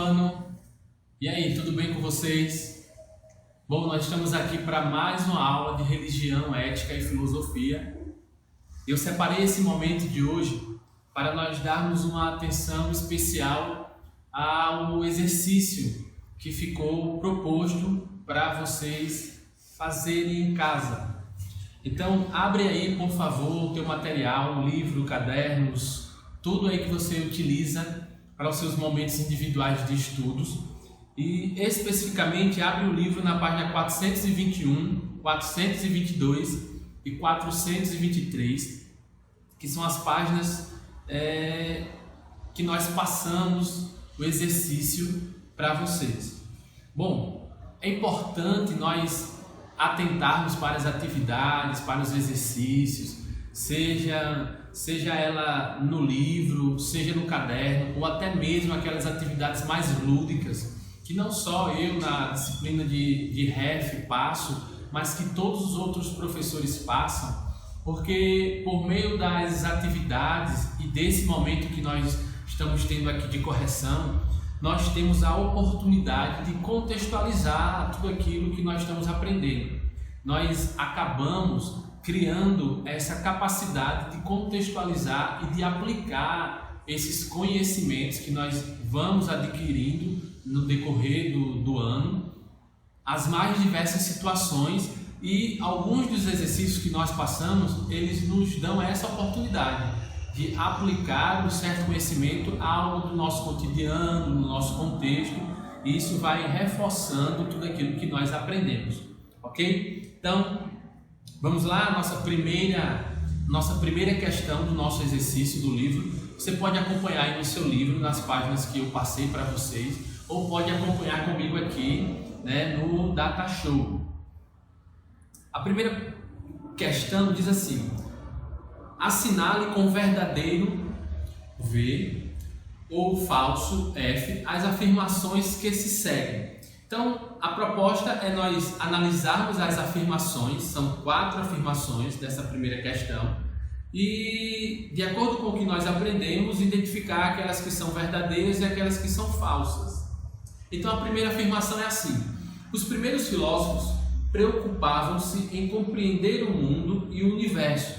ano! E aí, tudo bem com vocês? Bom, nós estamos aqui para mais uma aula de religião, ética e filosofia. Eu separei esse momento de hoje para nós darmos uma atenção especial ao exercício que ficou proposto para vocês fazerem em casa. Então, abre aí, por favor, o teu material, livro, cadernos, tudo aí que você utiliza para os seus momentos individuais de estudos. E especificamente abre o livro na página 421, 422 e 423, que são as páginas que nós passamos o exercício para vocês. Bom, é importante nós atentarmos para as atividades, para os exercícios, seja ela no livro, seja no caderno, ou até mesmo aquelas atividades mais lúdicas, que não só eu na disciplina de REF passo, mas que todos os outros professores passam, porque por meio das atividades e desse momento que nós estamos tendo aqui de correção, nós temos a oportunidade de contextualizar tudo aquilo que nós estamos aprendendo. Nós acabamos criando essa capacidade de contextualizar e de aplicar esses conhecimentos que nós vamos adquirindo no decorrer do ano, as mais diversas situações, e alguns dos exercícios que nós passamos, eles nos dão essa oportunidade de aplicar um certo conhecimento a algo do nosso cotidiano, no nosso contexto, e isso vai reforçando tudo aquilo que nós aprendemos, ok? Então, vamos lá, nossa primeira questão do nosso exercício do livro. Você pode acompanhar aí no seu livro, nas páginas que eu passei para vocês, ou pode acompanhar comigo aqui, no Data Show. A primeira questão diz assim: assinale com verdadeiro V ou falso F as afirmações que se seguem. Então, a proposta é nós analisarmos as afirmações, são 4 afirmações dessa primeira questão, e de acordo com o que nós aprendemos, identificar aquelas que são verdadeiras e aquelas que são falsas. Então, a primeira afirmação é assim: os primeiros filósofos preocupavam-se em compreender o mundo e o universo.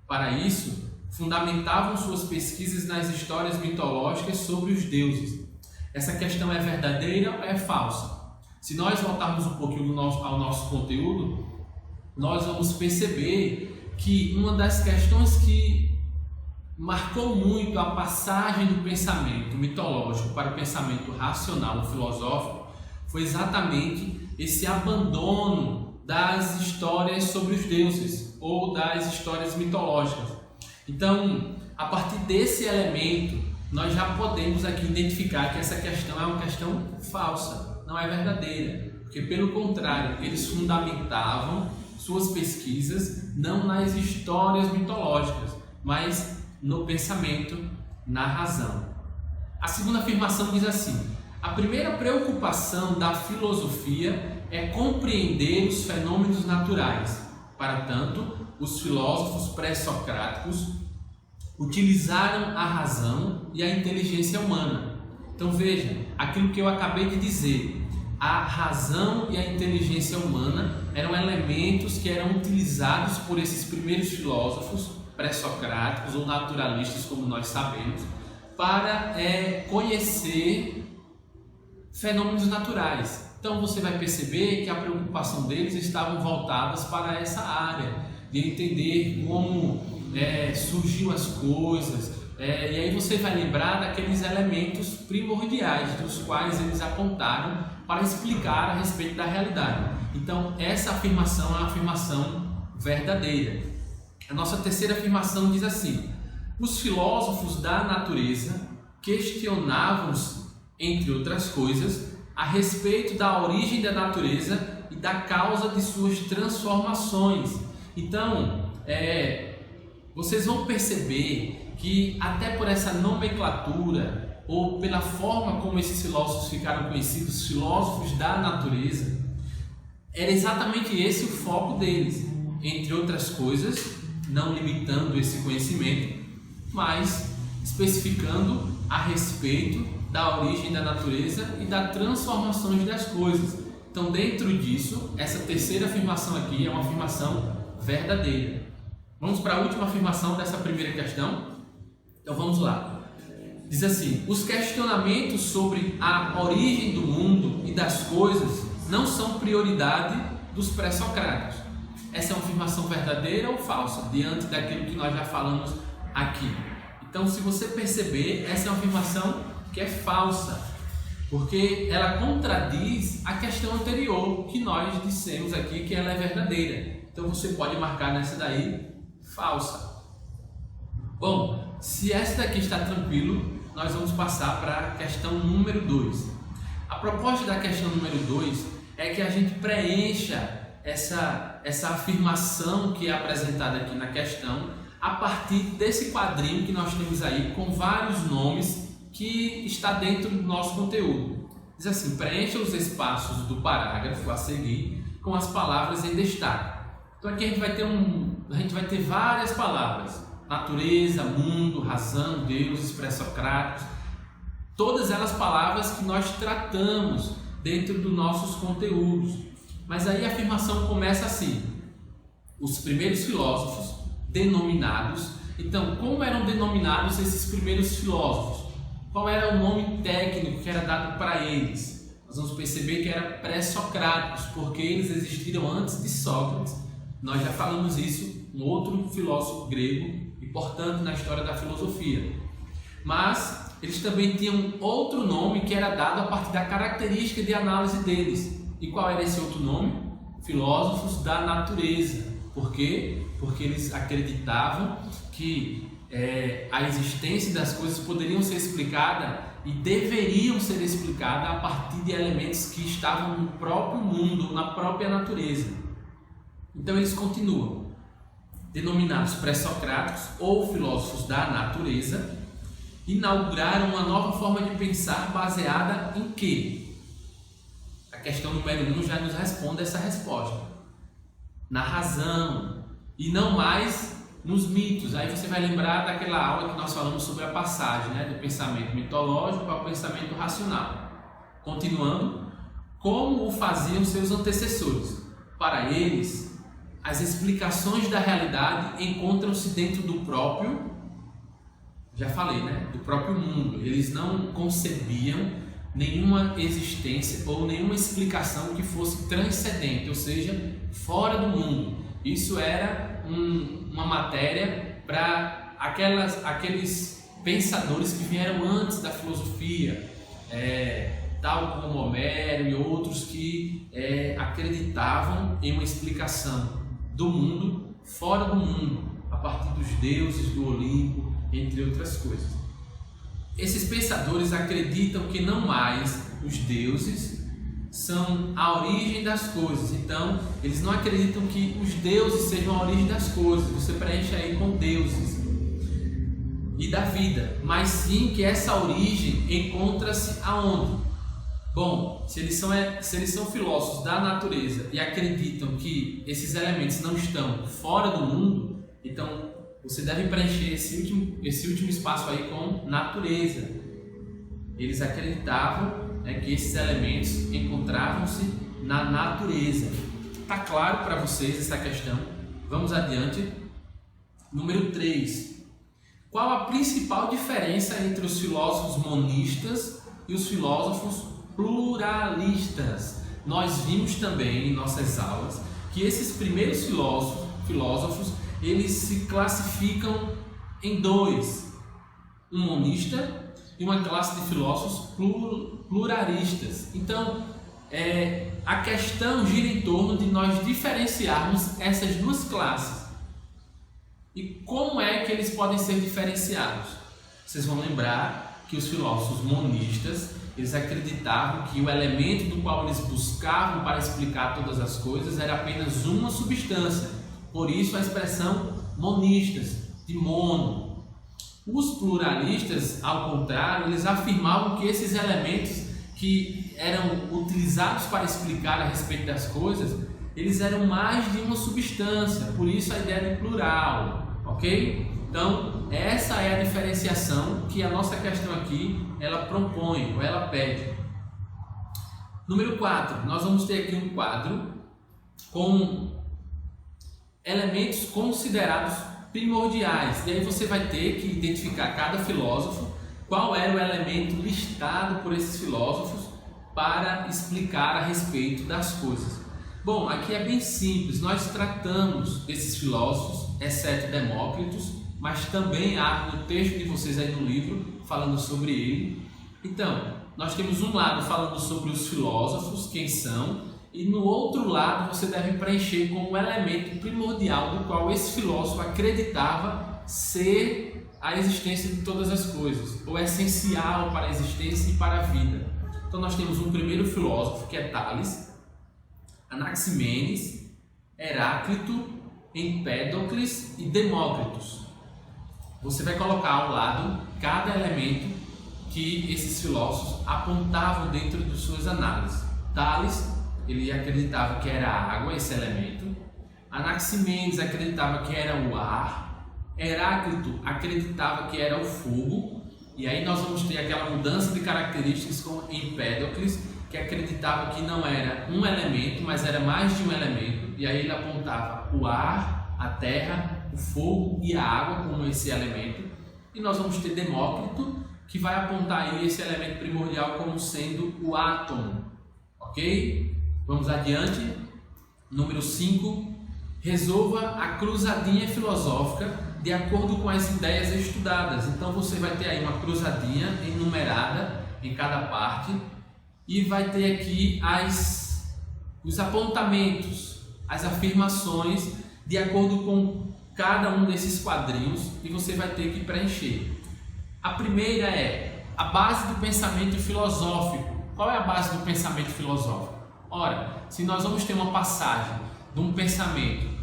Para isso, fundamentavam suas pesquisas nas histórias mitológicas sobre os deuses. Essa questão é verdadeira ou é falsa? Se nós voltarmos um pouquinho ao nosso conteúdo, nós vamos perceber que uma das questões que marcou muito a passagem do pensamento mitológico para o pensamento racional, filosófico, foi exatamente esse abandono das histórias sobre os deuses ou das histórias mitológicas. Então, a partir desse elemento, nós já podemos aqui identificar que essa questão é uma questão falsa, não é verdadeira, porque pelo contrário, eles fundamentavam suas pesquisas não nas histórias mitológicas, mas no pensamento, na razão. A segunda afirmação diz assim: a primeira preocupação da filosofia é compreender os fenômenos naturais. Para tanto, os filósofos pré-socráticos utilizaram a razão e a inteligência humana. Então veja, aquilo que eu acabei de dizer, a razão e a inteligência humana eram elementos que eram utilizados por esses primeiros filósofos pré-socráticos ou naturalistas, como nós sabemos, para conhecer fenômenos naturais. Então você vai perceber que a preocupação deles estavam voltadas para essa área, de entender como surgiu as coisas, e aí você vai lembrar daqueles elementos primordiais dos quais eles apontaram para explicar a respeito da realidade. Então essa afirmação é uma afirmação verdadeira. A nossa terceira afirmação diz assim: os filósofos da natureza questionavam-se, entre outras coisas, a respeito da origem da natureza e da causa de suas transformações. Então, vocês vão perceber que até por essa nomenclatura ou pela forma como esses filósofos ficaram conhecidos, filósofos da natureza, era exatamente esse o foco deles, entre outras coisas, não limitando esse conhecimento, mas especificando a respeito da origem da natureza e das transformações das coisas. Então, dentro disso, essa terceira afirmação aqui é uma afirmação verdadeira. Vamos para a última afirmação dessa primeira questão? Então vamos lá. Diz assim: os questionamentos sobre a origem do mundo e das coisas não são prioridade dos pré-socráticos. Essa é uma afirmação verdadeira ou falsa, diante daquilo que nós já falamos aqui? Então, se você perceber, essa é uma afirmação que é falsa, porque ela contradiz a questão anterior que nós dissemos aqui que ela é verdadeira. Então você pode marcar nessa daí falsa. Bom, se essa daqui está tranquilo, nós vamos passar para a questão número 2. A proposta da questão número 2 é que a gente preencha essa afirmação que é apresentada aqui na questão a partir desse quadrinho que nós temos aí com vários nomes que está dentro do nosso conteúdo. Diz assim: preencha os espaços do parágrafo a seguir com as palavras em destaque. Então aqui a gente vai ter várias palavras: natureza, mundo, razão, Deus, pré-socráticos, todas elas palavras que nós tratamos dentro dos nossos conteúdos. Mas aí a afirmação começa assim: os primeiros filósofos denominados. Então, como eram denominados esses primeiros filósofos? Qual era o nome técnico que era dado para eles? Nós vamos perceber que era pré-socráticos, porque eles existiram antes de Sócrates. Nós já falamos isso, um outro filósofo grego importante na história da filosofia. Mas eles também tinham outro nome que era dado a partir da característica de análise deles. E qual era esse outro nome? Filósofos da natureza. Por quê? Porque eles acreditavam que a existência das coisas poderiam ser explicadas e deveriam ser explicadas a partir de elementos que estavam no próprio mundo, na própria natureza. Então eles continuam, denominados pré-socráticos ou filósofos da natureza, inauguraram uma nova forma de pensar baseada em quê? A questão número 1 já nos responde essa resposta: na razão e não mais nos mitos. Aí você vai lembrar daquela aula que nós falamos sobre a passagem, do pensamento mitológico ao pensamento racional. Continuando, como o faziam seus antecessores? Para eles, as explicações da realidade encontram-se dentro do próprio, já falei, do próprio mundo. Eles não concebiam nenhuma existência ou nenhuma explicação que fosse transcendente, ou seja, fora do mundo. Isso era uma matéria para aqueles pensadores que vieram antes da filosofia, tal como Homero e outros que acreditavam em uma explicação do mundo fora do mundo, a partir dos deuses do Olimpo, entre outras coisas. Esses pensadores acreditam que não mais os deuses são a origem das coisas. Então, eles não acreditam que os deuses sejam a origem das coisas. Você preenche aí com deuses e da vida, mas sim que essa origem encontra-se aonde? Bom, se eles são filósofos da natureza e acreditam que esses elementos não estão fora do mundo, então você deve preencher esse último espaço aí com natureza. Eles acreditavam que esses elementos encontravam-se na natureza. Está claro para vocês essa questão? Vamos adiante. Número 3. Qual a principal diferença entre os filósofos monistas e os filósofos pluralistas? Nós vimos também em nossas aulas que esses primeiros filósofos eles se classificam em dois: um monista e uma classe de filósofos pluralistas. Então, a questão gira em torno de nós diferenciarmos essas duas classes. E como é que eles podem ser diferenciados? Vocês vão lembrar que os filósofos monistas, eles acreditavam que o elemento do qual eles buscavam para explicar todas as coisas era apenas uma substância. Por isso a expressão monistas, de mono. Os pluralistas, ao contrário, eles afirmavam que esses elementos que eram utilizados para explicar a respeito das coisas, eles eram mais de uma substância, por isso a ideia de plural, ok? Então, essa é a diferenciação que a nossa questão aqui, ela propõe, ou ela pede. Número 4, nós vamos ter aqui um quadro com elementos considerados primordiais. E aí você vai ter que identificar cada filósofo, qual era o elemento listado por esses filósofos para explicar a respeito das coisas. Bom, aqui é bem simples, nós tratamos esses filósofos, exceto Demócritos, mas também há no texto de vocês aí no livro falando sobre ele. Então, nós temos um lado falando sobre os filósofos, quem são, e no outro lado você deve preencher com um elemento primordial do qual esse filósofo acreditava ser a existência de todas as coisas, ou essencial para a existência e para a vida. Então nós temos um primeiro filósofo que é Tales, Anaximenes, Heráclito, Empédocles e Demócritos. Você vai colocar ao lado cada elemento que esses filósofos apontavam dentro de suas análises. Tales, ele acreditava que era a água, esse elemento. Anaximenes acreditava que era o ar. Heráclito acreditava que era o fogo. E aí nós vamos ter aquela mudança de características com Empédocles, que acreditava que não era um elemento, mas era mais de um elemento. E aí ele apontava o ar, a terra, o fogo e a água como esse elemento. E nós vamos ter Demócrito, que vai apontar aí esse elemento primordial como sendo o átomo. Ok? Vamos adiante. Número 5. Resolva a cruzadinha filosófica de acordo com as ideias estudadas. Então você vai ter aí uma cruzadinha enumerada em cada parte e vai ter aqui os apontamentos, as afirmações de acordo com cada um desses quadrinhos e você vai ter que preencher. A primeira é a base do pensamento filosófico. Qual é a base do pensamento filosófico? Ora, se nós vamos ter uma passagem de um pensamento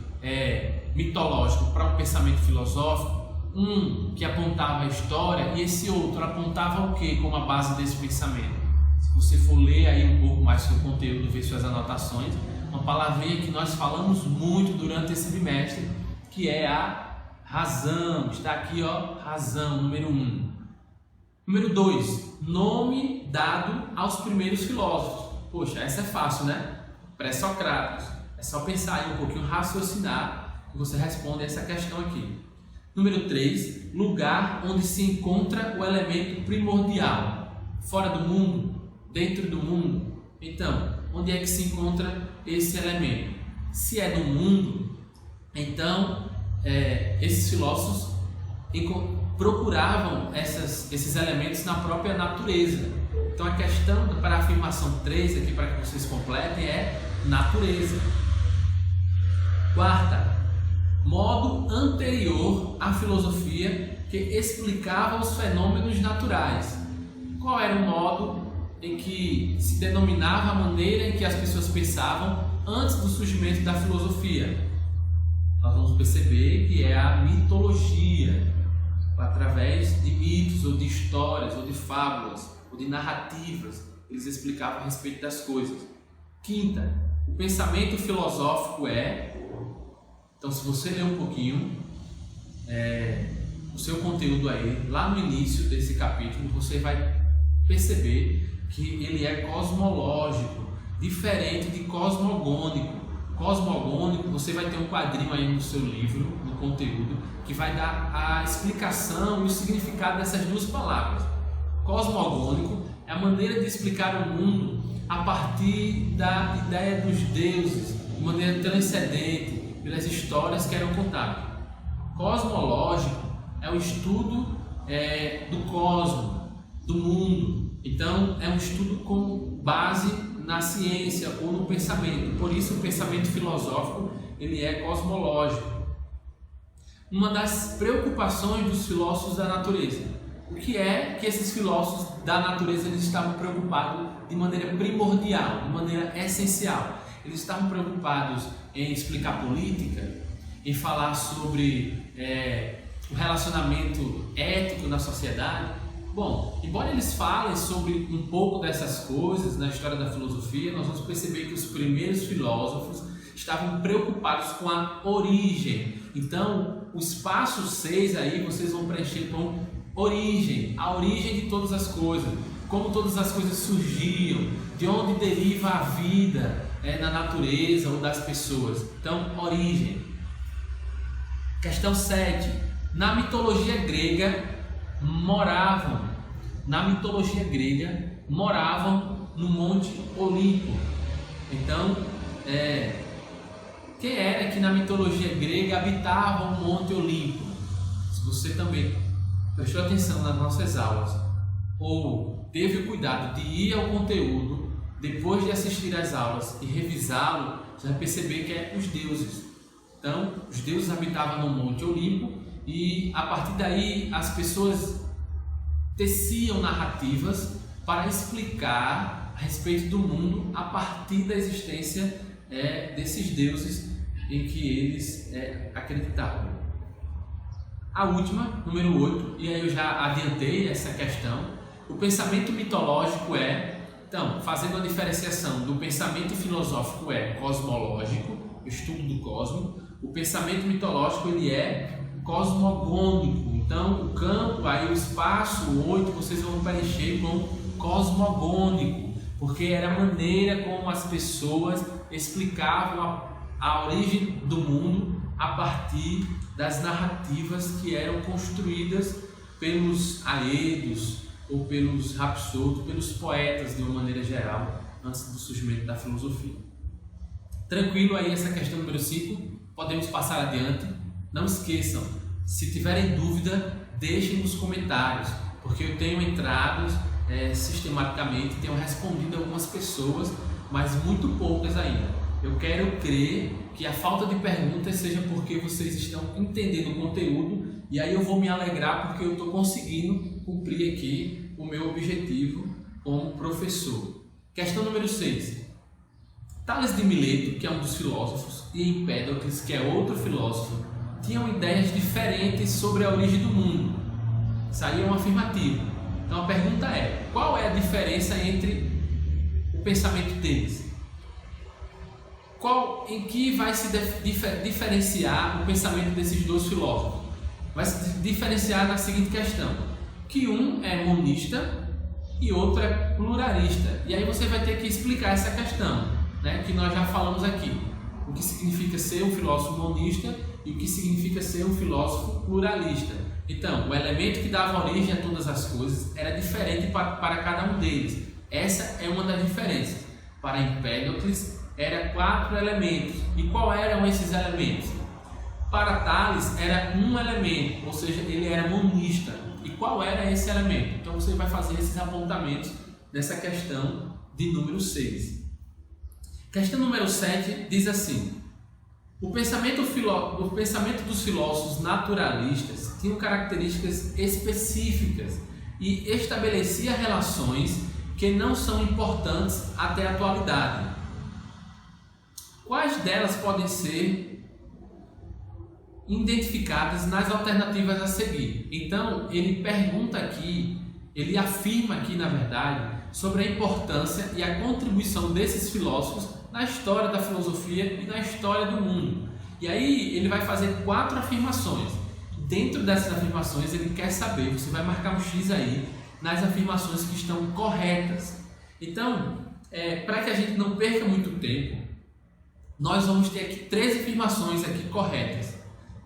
mitológico para um pensamento filosófico, um que apontava a história e esse outro apontava o que como a base desse pensamento? Se você for ler aí um pouco mais sobre o conteúdo, ver suas anotações, uma palavrinha que nós falamos muito durante esse bimestre, que é a razão. Está aqui, ó, razão, número 1. Número 2, nome dado aos primeiros filósofos. Poxa, essa é fácil, né? Pré-socráticos. É só pensar aí um pouquinho, raciocinar e você responde essa questão aqui. Número 3, lugar onde se encontra o elemento primordial. Fora do mundo? Dentro do mundo? Então, onde é que se encontra esse elemento? Se é no mundo, então esses filósofos procuravam esses elementos na própria natureza. Então a questão para a afirmação 3 aqui, para que vocês completem, é natureza. Quarta, modo anterior à filosofia que explicava os fenômenos naturais. Qual era o modo em que se denominava a maneira em que as pessoas pensavam antes do surgimento da filosofia? Nós vamos perceber que é a mitologia, através de mitos ou de histórias ou de fábulas ou de narrativas, eles explicavam a respeito das coisas. Quinta, o pensamento filosófico então se você ler um pouquinho o seu conteúdo aí, lá no início desse capítulo, você vai perceber que ele é cosmológico, diferente de cosmogônico. Cosmogônico, você vai ter um quadrinho aí no seu livro, no conteúdo, que vai dar a explicação e o significado dessas duas palavras. Cosmogônico é a maneira de explicar o mundo a partir da ideia dos deuses, de maneira transcendente, pelas histórias que eram contadas. Cosmológico é o estudo do cosmos, do mundo. Então, é um estudo com base na ciência ou no pensamento. Por isso, o pensamento filosófico ele é cosmológico. Uma das preocupações dos filósofos da natureza. O que é que esses filósofos da natureza eles estavam preocupados de maneira primordial, de maneira essencial? Eles estavam preocupados em explicar política, em falar sobre o relacionamento ético na sociedade. Bom, embora eles falem sobre um pouco dessas coisas na história da filosofia, nós vamos perceber que os primeiros filósofos estavam preocupados com a origem. Então, o espaço 6 aí vocês vão preencher com origem, a origem de todas as coisas, como todas as coisas surgiam, de onde deriva a vida na natureza ou das pessoas. Então, origem. Questão 7. Na mitologia grega moravam no Monte Olimpo. Então, quem era que na mitologia grega habitava o Monte Olimpo? Se você também prestou atenção nas nossas aulas ou teve o cuidado de ir ao conteúdo depois de assistir às aulas e revisá-lo, você vai perceber que é os deuses. Então, os deuses habitavam no Monte Olimpo e a partir daí as pessoas teciam narrativas para explicar a respeito do mundo a partir da existência desses deuses em que eles acreditavam. A última, número 8, e aí eu já adiantei essa questão, o pensamento mitológico então, fazendo a diferenciação do pensamento filosófico cosmológico, o estudo do cosmos, o pensamento mitológico ele é cosmogônico. Então, o campo, aí o espaço, o 8, vocês vão preencher com cosmogônico, porque era a maneira como as pessoas explicavam a origem do mundo a partir das narrativas que eram construídas pelos aedos ou pelos rapsodos, pelos poetas de uma maneira geral, antes do surgimento da filosofia. Tranquilo aí essa questão número 5, podemos passar adiante. Não esqueçam, se tiverem dúvida, deixem nos comentários, porque eu tenho entrado sistematicamente, tenho respondido a algumas pessoas, mas muito poucas ainda. Eu quero crer que a falta de perguntas seja porque vocês estão entendendo o conteúdo e aí eu vou me alegrar porque eu estou conseguindo cumprir aqui o meu objetivo como professor. Questão número 6. Tales de Mileto, que é um dos filósofos, e Empédocles, que é outro filósofo, tinham ideias diferentes sobre a origem do mundo. Isso aí é um afirmativo. Então a pergunta é, qual é a diferença entre o pensamento deles? Em que vai se diferenciar o pensamento desses dois filósofos? Vai se diferenciar na seguinte questão, que um é monista e outro é pluralista. E aí você vai ter que explicar essa questão, que nós já falamos aqui. O que significa ser um filósofo monista e o que significa ser um filósofo pluralista. Então, o elemento que dava origem a todas as coisas era diferente para cada um deles. Essa é uma das diferenças. Para Empédocles, eram 4 elementos. E qual eram esses elementos? Para Tales, era um elemento, ou seja, ele era monista. E qual era esse elemento? Então você vai fazer esses apontamentos nessa questão de número 6. Questão número 7 diz assim: o pensamento dos filósofos naturalistas tinha características específicas e estabelecia relações que não são importantes até a atualidade. Quais delas podem ser identificadas nas alternativas a seguir? Então, ele pergunta aqui, ele afirma aqui, na verdade, sobre a importância e a contribuição desses filósofos na história da filosofia e na história do mundo. E aí, ele vai fazer 4 afirmações. Dentro dessas afirmações, ele quer saber, você vai marcar um X aí, nas afirmações que estão corretas. Então, para que a gente não perca muito tempo, nós vamos ter aqui 3 afirmações aqui corretas,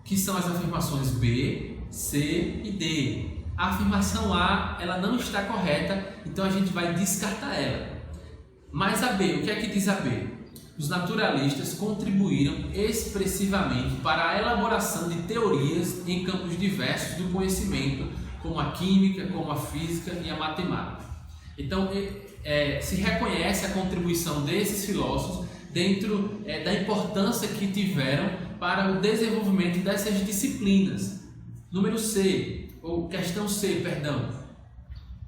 que são as afirmações B, C e D. A afirmação A, ela não está correta, então a gente vai descartar ela. Mas a B, o que é que diz a B? Os naturalistas contribuíram expressivamente para a elaboração de teorias em campos diversos do conhecimento, como a química, como a física e a matemática. Então, se reconhece a contribuição desses filósofos dentro da importância que tiveram para o desenvolvimento dessas disciplinas. Número C, ou questão C, perdão.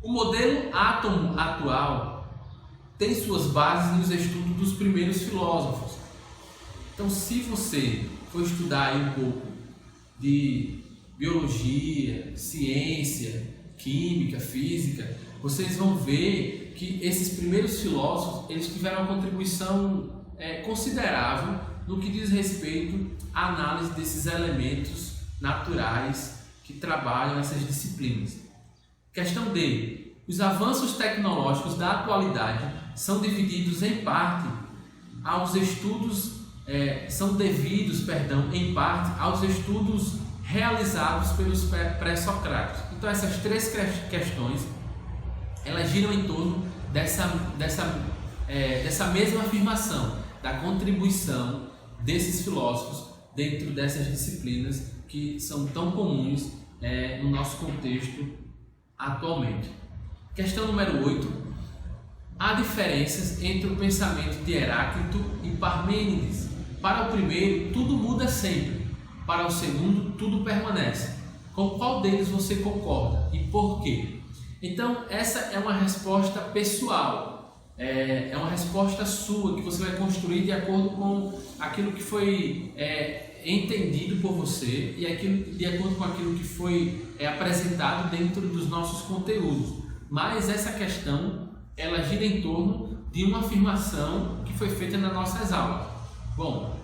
O modelo átomo atual tem suas bases nos estudos dos primeiros filósofos. Então, se você for estudar aí um pouco de biologia, ciência, química, física, vocês vão ver que esses primeiros filósofos eles tiveram uma contribuição considerável no que diz respeito à análise desses elementos naturais que trabalham essas disciplinas. Questão D. Os avanços tecnológicos da atualidade são divididos em parte aos estudos, em parte aos estudos realizados pelos pré-socráticos. Então essas três questões, elas giram em torno dessa mesma afirmação, da contribuição desses filósofos dentro dessas disciplinas que são tão comuns no nosso contexto atualmente. Questão número 8. Há diferenças entre o pensamento de Heráclito e Parmênides. Para o primeiro, tudo muda sempre. Para o segundo, tudo permanece. Com qual deles você concorda e por quê? Então, essa é uma resposta pessoal. É uma resposta sua que você vai construir de acordo com aquilo que foi entendido por você e de acordo com aquilo que foi apresentado dentro dos nossos conteúdos. Mas essa questão, ela gira em torno de uma afirmação que foi feita nas nossas aulas. Bom,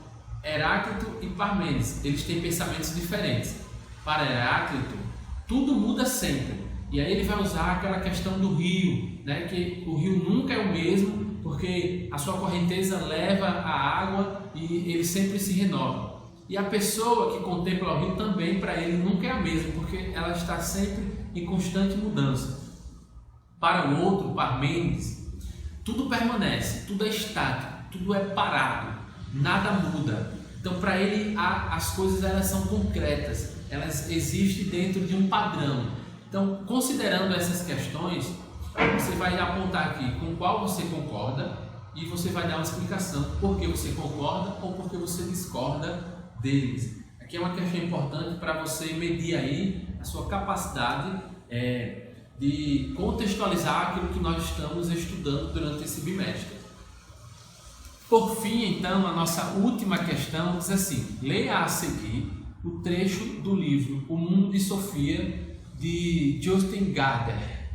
Heráclito e Parmênides, eles têm pensamentos diferentes. Para Heráclito, tudo muda sempre. E aí ele vai usar aquela questão do rio, né? Que o rio nunca é o mesmo, porque a sua correnteza leva a água e ele sempre se renova. E a pessoa que contempla o rio também, para ele, nunca é a mesma, porque ela está sempre em constante mudança. Para o outro, Parmênides, tudo permanece, tudo é estático, tudo é parado, nada muda. Então, para ele, as coisas elas são concretas, elas existem dentro de um padrão. Então, considerando essas questões, você vai apontar aqui com qual você concorda e você vai dar uma explicação por que você concorda ou por que você discorda deles. Aqui é uma questão importante para você medir aí a sua capacidade de contextualizar aquilo que nós estamos estudando durante esse bimestre. Por fim, então, a nossa última questão diz assim: leia a seguir o trecho do livro O Mundo de Sofia, de Justin Gardner.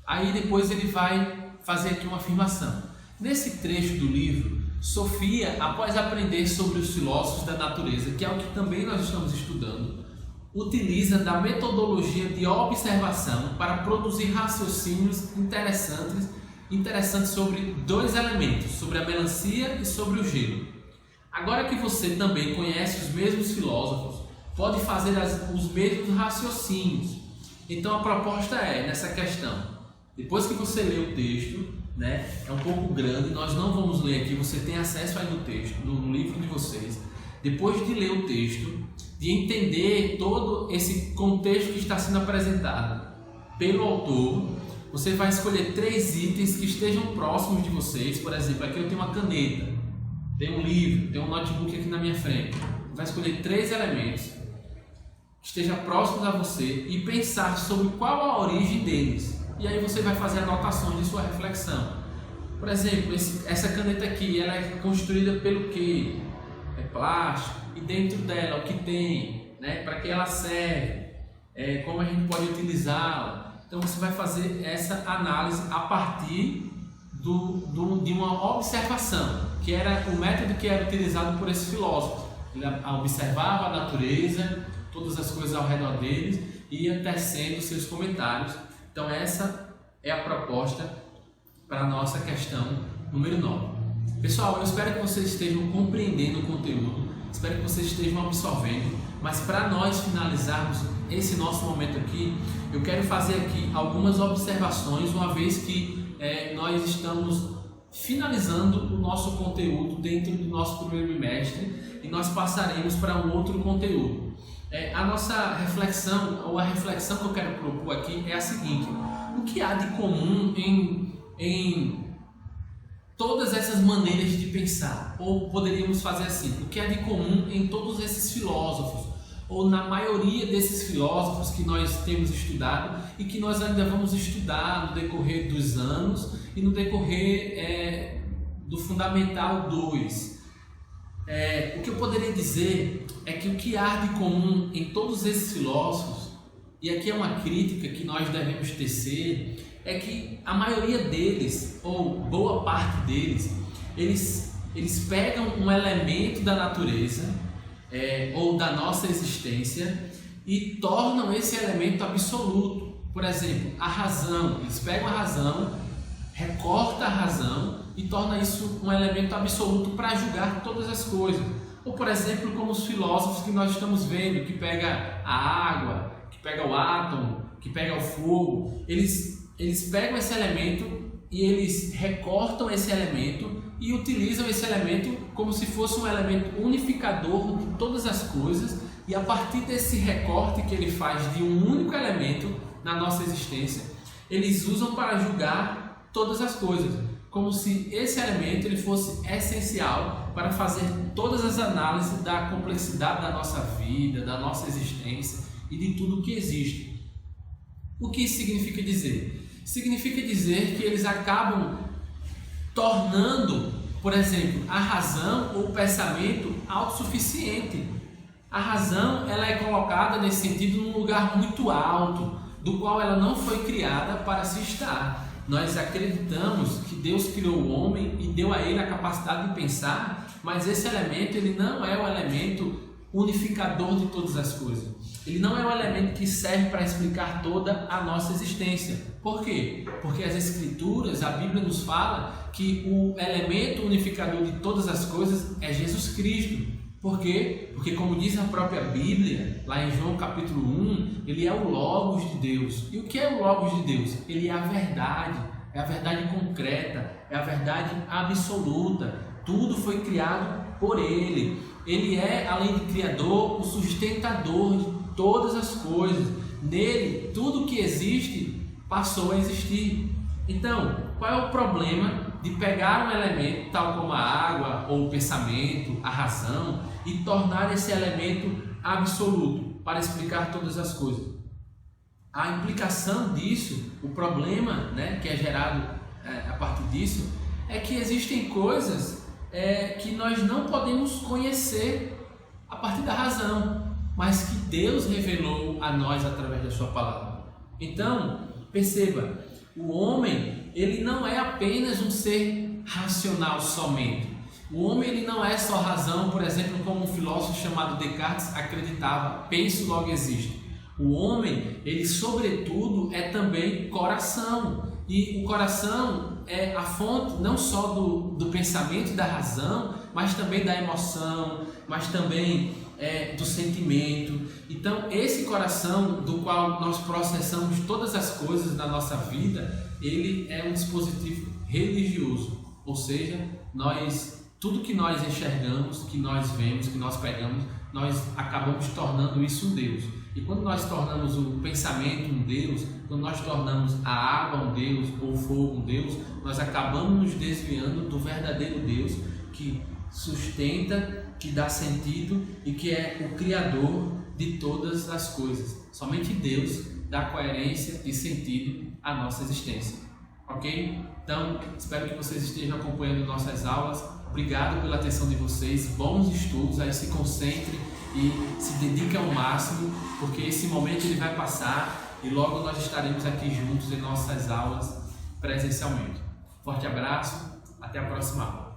Aí depois ele vai fazer aqui uma afirmação. Nesse trecho do livro, Sofia, após aprender sobre os filósofos da natureza, que é o que também nós estamos estudando, utiliza da metodologia de observação para produzir raciocínios interessantes sobre dois elementos, sobre a melancia e sobre o gelo. Agora que você também conhece os mesmos filósofos, pode fazer os mesmos raciocínios. Então a proposta nessa questão, depois que você lê o texto, né, é um pouco grande, nós não vamos ler aqui, você tem acesso aí no texto, no livro de vocês. Depois de ler o texto, de entender todo esse contexto que está sendo apresentado pelo autor, você vai escolher 3 itens que estejam próximos de vocês. Por exemplo, aqui eu tenho uma caneta, tenho um livro, tenho um notebook aqui na minha frente. Você vai escolher 3 elementos que estejam próximos a você e pensar sobre qual a origem deles. E aí você vai fazer anotações de sua reflexão. Por exemplo, essa caneta aqui, ela é construída pelo quê? É plástico. E dentro dela, o que tem? Né? Para que ela serve? Como a gente pode utilizá-la? Então você vai fazer essa análise a partir de uma observação, que era o método que era utilizado por esse filósofo. Ele observava a natureza, todas as coisas ao redor deles e ia tecendo seus comentários. Então essa é a proposta para a nossa questão número 9. Pessoal, eu espero que vocês estejam compreendendo o conteúdo, espero que vocês estejam absorvendo, mas para nós finalizarmos esse nosso momento aqui, eu quero fazer aqui algumas observações, uma vez que nós estamos finalizando o nosso conteúdo dentro do nosso primeiro bimestre e nós passaremos para um outro conteúdo. A nossa reflexão, ou a reflexão que eu quero propor aqui é a seguinte: o que há de comum em todas essas maneiras de pensar? Ou poderíamos fazer assim: o que há de comum em todos esses filósofos, ou na maioria desses filósofos que nós temos estudado e que nós ainda vamos estudar no decorrer dos anos e no decorrer do Fundamental 2. O que eu poderia dizer é que o que há de comum em todos esses filósofos, e aqui é uma crítica que nós devemos tecer, é que a maioria deles, ou boa parte deles, eles pegam um elemento da natureza ou da nossa existência e tornam esse elemento absoluto. Por exemplo, a razão. Eles pegam a razão, recortam a razão e tornam isso um elemento absoluto para julgar todas as coisas. Ou, por exemplo, como os filósofos que nós estamos vendo, que pega a água, que pega o átomo, que pega o fogo. Eles pegam esse elemento e eles recortam esse elemento e utilizam esse elemento como se fosse um elemento unificador de todas as coisas, e a partir desse recorte que ele faz de um único elemento na nossa existência, eles usam para julgar todas as coisas, como se esse elemento ele fosse essencial para fazer todas as análises da complexidade da nossa vida, da nossa existência e de tudo que existe. O que isso significa dizer? Significa dizer que eles acabam tornando, por exemplo, a razão ou o pensamento autossuficiente. A razão ela é colocada nesse sentido num lugar muito alto, do qual ela não foi criada para se estar. Nós acreditamos que Deus criou o homem e deu a ele a capacidade de pensar, mas esse elemento ele não é o elemento unificador de todas as coisas. Ele não é o elemento que serve para explicar toda a nossa existência. Por quê? Porque as Escrituras, a Bíblia nos fala que o elemento unificador de todas as coisas é Jesus Cristo. Por quê? Porque, como diz a própria Bíblia, lá em João capítulo 1, ele é o Logos de Deus. E o que é o Logos de Deus? Ele é a verdade concreta, é a verdade absoluta. Tudo foi criado por ele. Ele é, além de Criador, o sustentador de todas as coisas. Nele, tudo que existe passou a existir. Então, qual é o problema de pegar um elemento tal como a água, ou o pensamento, a razão, e tornar esse elemento absoluto para explicar todas as coisas? A implicação disso, o problema, que é gerado a partir disso, é que existem coisas que nós não podemos conhecer a partir da razão, mas que Deus revelou a nós através da sua palavra. Então, perceba, o homem ele não é apenas um ser racional somente. O homem ele não é só razão, por exemplo, como um filósofo chamado Descartes acreditava, penso logo existe. O homem, ele sobretudo é também coração, e o coração é a fonte não só do pensamento e da razão, mas também da emoção, mas também do sentimento. Então esse coração do qual nós processamos todas as coisas da nossa vida, ele é um dispositivo religioso, ou seja, tudo que nós enxergamos, que nós vemos, que nós pegamos, nós acabamos tornando isso um Deus. E quando nós tornamos o pensamento um Deus, quando nós tornamos a água um Deus ou o fogo um Deus, nós acabamos nos desviando do verdadeiro Deus que sustenta, que dá sentido e que é o Criador de todas as coisas. Somente Deus dá coerência e sentido à nossa existência. Ok? Então, espero que vocês estejam acompanhando nossas aulas. Obrigado pela atenção de vocês, bons estudos, aí se concentrem e se dediquem ao máximo, porque esse momento ele vai passar e logo nós estaremos aqui juntos em nossas aulas presencialmente. Forte abraço, até a próxima aula.